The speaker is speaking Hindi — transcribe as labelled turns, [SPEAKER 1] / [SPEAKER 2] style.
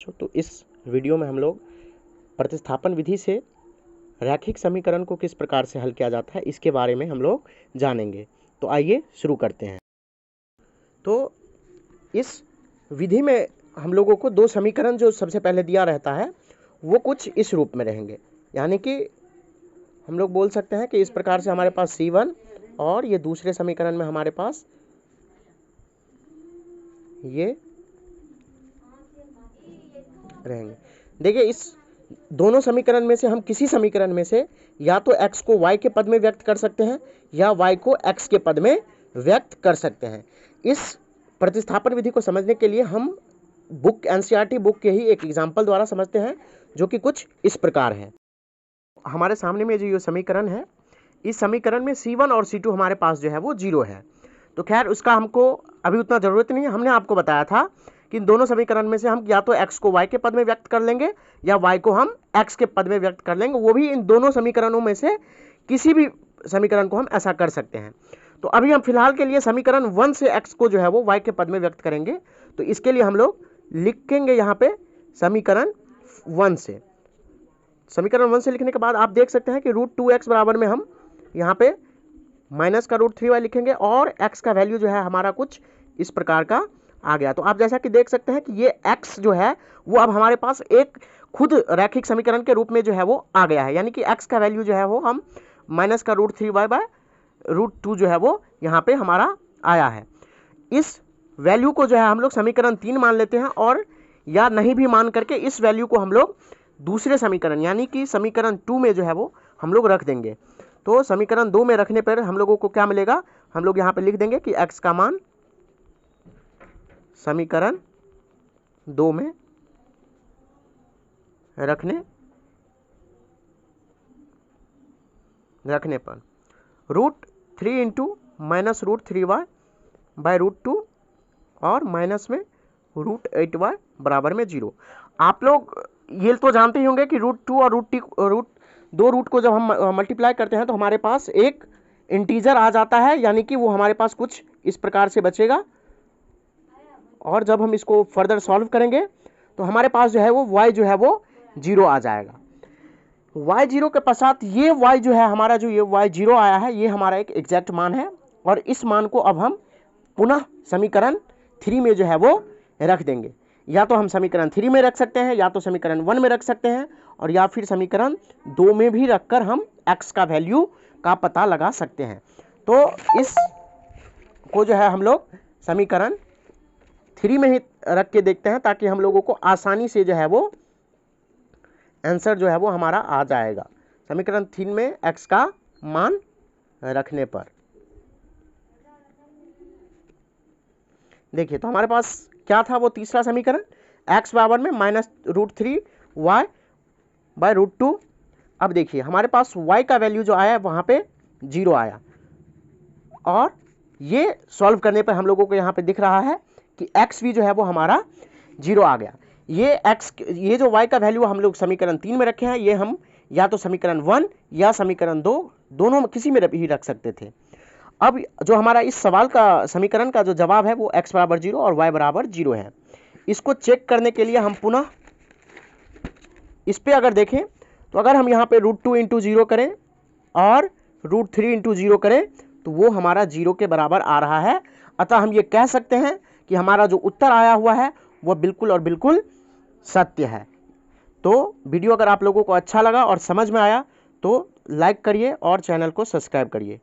[SPEAKER 1] बच्चों, तो इस वीडियो में हम लोग प्रतिस्थापन विधि से रैखिक समीकरण को किस प्रकार से हल किया जाता है इसके बारे में हम लोग जानेंगे। तो आइए शुरू करते हैं। तो इस विधि में हम लोगों को दो समीकरण जो सबसे पहले दिया रहता है वो कुछ इस रूप में रहेंगे, यानी कि हम लोग बोल सकते हैं कि इस प्रकार से हमारे पास C1 और ये दूसरे समीकरण में हमारे पास ये रहेंगे। देखिए, इस दोनों समीकरण में से हम किसी समीकरण में से या तो x को y के पद में व्यक्त कर सकते हैं या y को x के पद में व्यक्त कर सकते हैं। इस प्रतिस्थापन विधि को समझने के लिए हम बुक एनसीईआरटी बुक के ही एक एग्जाम्पल द्वारा समझते हैं, जो कि कुछ इस प्रकार है। हमारे सामने में जो ये समीकरण है, इस समीकरण में C1 और C2 हमारे पास जो है वो 0 है। तो खैर उसका हमको अभी उतना ज़रूरत नहीं है। हमने आपको बताया था कि इन दोनों समीकरण में से हम या तो x को y के पद में व्यक्त कर लेंगे या y को हम x के पद में व्यक्त कर लेंगे, वो भी इन दोनों समीकरणों में से किसी भी समीकरण को हम ऐसा कर सकते हैं। तो अभी हम फिलहाल के लिए समीकरण 1 से x को जो है वो y के पद में व्यक्त करेंगे। तो इसके लिए हम लोग लिखेंगे यहाँ पे समीकरण 1 से। समीकरण 1 से लिखने के बाद आप देख सकते हैं कि √2x बराबर में हम यहाँ पे माइनस का √3y लिखेंगे और x का वैल्यू जो है हमारा कुछ इस प्रकार का आ गया। तो आप जैसा कि देख सकते हैं कि ये x जो है वो अब हमारे पास एक खुद रैखिक समीकरण के रूप में जो है वो आ गया है, यानी कि x का वैल्यू जो है वो हम माइनस का √3y बाय √2 जो है वो यहाँ पे हमारा आया है। इस वैल्यू को जो है हम लोग समीकरण 3 मान लेते हैं और या नहीं भी मान करके इस वैल्यू को हम लोग दूसरे समीकरण यानी कि समीकरण 2 में जो है वो हम लोग रख देंगे। तो समीकरण 2 में रखने पर हम लोगों को क्या मिलेगा, हम लोग यहाँ पे लिख देंगे कि x का मान समीकरण 2 में रखने पर √3 इंटू माइनस √3y बाय √2 और माइनस में √8y बराबर में 0। आप लोग ये तो जानते ही होंगे कि √2 और दो रूट को जब हम मल्टीप्लाई करते हैं तो हमारे पास एक इंटीजर आ जाता है, यानी कि वो हमारे पास कुछ इस प्रकार से बचेगा। और जब हम इसको फर्दर सॉल्व करेंगे तो हमारे पास जो है वो y जो है वो 0 आ जाएगा। y 0 के पश्चात ये y जो है हमारा, जो ये y 0 आया है, ये हमारा एक एग्जैक्ट मान है और इस मान को अब हम पुनः समीकरण 3 में जो है वो रख देंगे। या तो हम समीकरण 3 में रख सकते हैं या तो समीकरण 1 में रख सकते हैं और या फिर समीकरण 2 में भी रखकर हम x का वैल्यू का पता लगा सकते हैं। तो इस को जो है हम लोग समीकरण 3 में ही रख के देखते हैं ताकि हम लोगों को आसानी से जो है वो आंसर जो है वो हमारा आ जाएगा समीकरण 3 में x का मान रखने पर। देखिए, तो हमारे पास क्या था वो तीसरा समीकरण, x बराबर में माइनस √3y बाय √2। अब देखिए हमारे पास y का वैल्यू जो आया है वहाँ पे 0 आया और ये सॉल्व करने पर हम लोगों को यहाँ पे दिख रहा है कि x भी जो है वो हमारा 0 आ गया। ये जो y का वैल्यू हम लोग समीकरण 3 में रखे हैं, ये हम या तो समीकरण 1 या समीकरण 2 दोनों में किसी में ही रख सकते थे। अब जो हमारा इस सवाल का समीकरण का जो जवाब है वो x बराबर 0 और y बराबर 0 है। इसको चेक करने के लिए हम पुनः इस पे अगर देखें तो अगर हम यहाँ पे √2 इंटू 0 करें और √3 इंटू 0 करें तो वो हमारा 0 के बराबर आ रहा है। अतः हम ये कह सकते हैं कि हमारा जो उत्तर आया हुआ है वह बिल्कुल और बिल्कुल सत्य है। तो वीडियो अगर आप लोगों को अच्छा लगा और समझ में आया तो लाइक करिए और चैनल को सब्सक्राइब करिए।